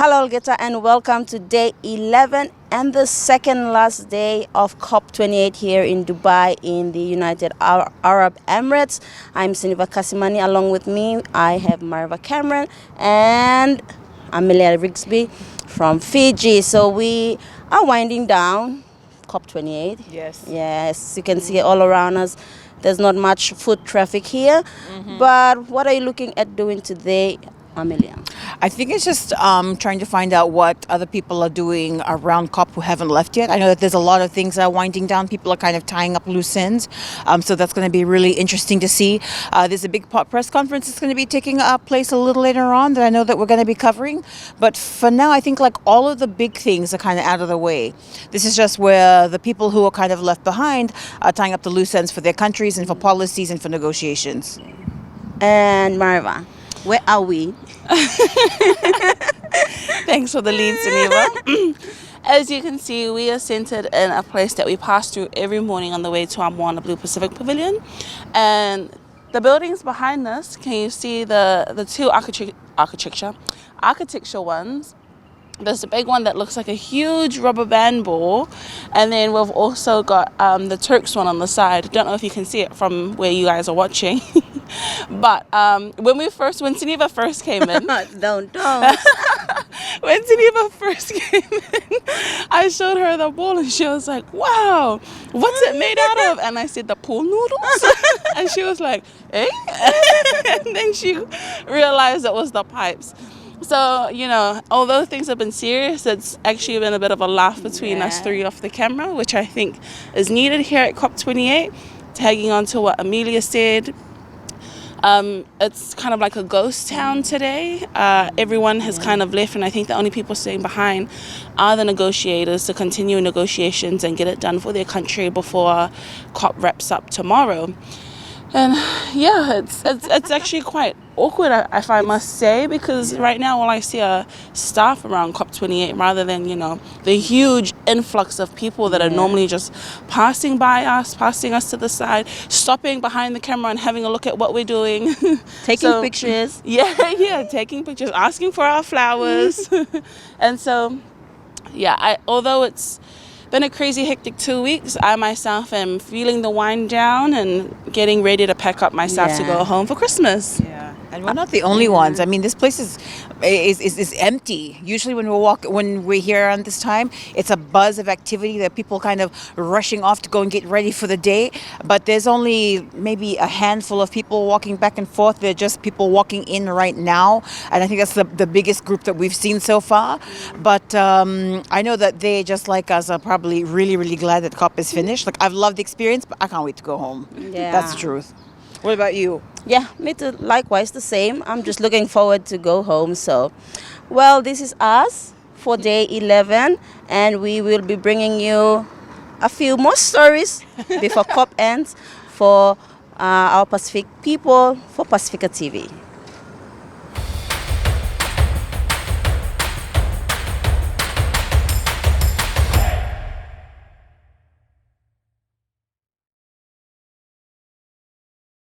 Hello, Algeta, and welcome to day 11 and the second last day of COP28 here in Dubai in the United Arab Emirates. I'm Sinivar along with me. I have Merva Cameron and Amelia from Fiji. So we are winding down COP28. Yes, you can see it all around us. There's not much foot traffic here. But what are you looking at doing today, Amelia? I think it's just trying to find out what other people are doing around COP who haven't left yet. I know that there's a lot of things that are winding down. People are kind of tying up loose ends. So that's going to be really interesting to see. There's a big press conference that's going to be taking place a little later on that I know that we're going to be covering. But for now, I think like all of the big things are kind of out of the way. This is just where the people who are kind of left behind are tying up the loose ends for their countries and for policies and for negotiations. And Merva, where are we? Thanks for the lead, Sinivar. As you can see, we are centered in a place that we pass through every morning on the way to our Moana Blue Pacific Pavilion. And the buildings behind us, can you see the two architecture ones? There's a big one that looks like a huge rubber band ball, and then we've also got the Turks one on the side. I don't know if you can see it from where you guys are watching, but when Sinivar first came in, don't. When Sinivar first came in, I showed her the ball, and she was like, "Wow, what's it made out of?" And I said, "The pool noodles," and she was like, "Eh?" And then she realized it was the pipes. So, although things have been serious, it's actually been a bit of a laugh between us three off the camera, which I think is needed here at COP28. Tagging on to what Amelia said, it's kind of like a ghost town today. Everyone has kind of left, and I think the only people staying behind are the negotiators to continue negotiations and get it done for their country before COP wraps up tomorrow. And it's actually quite awkward, if I must say, because right now all I see are staff around COP28 rather than, the huge influx of people that are normally just passing us to the side, stopping behind the camera and having a look at what we're doing. Taking pictures. Yeah, taking pictures, asking for our flowers. And so, although it's been a crazy hectic 2 weeks, I myself am feeling the wind down and getting ready to pack up myself to go home for Christmas. Yeah, and we're not the only ones. I mean, this place is empty. Usually when we're here around this time, it's a buzz of activity. There are people kind of rushing off to go and get ready for the day. But there's only maybe a handful of people walking back and forth. They're just people walking in right now. And I think that's the biggest group that we've seen so far. But I know that they, just like us, are probably really, really glad that COP is finished. Like, I've loved the experience, but I can't wait to go home. Yeah. That's the truth. What about you? Yeah, me too. Likewise, the same. I'm just looking forward to go home. So, well, this is us for day 11, and we will be bringing you a few more stories before COP ends for our Pacific people for Pasifika TV.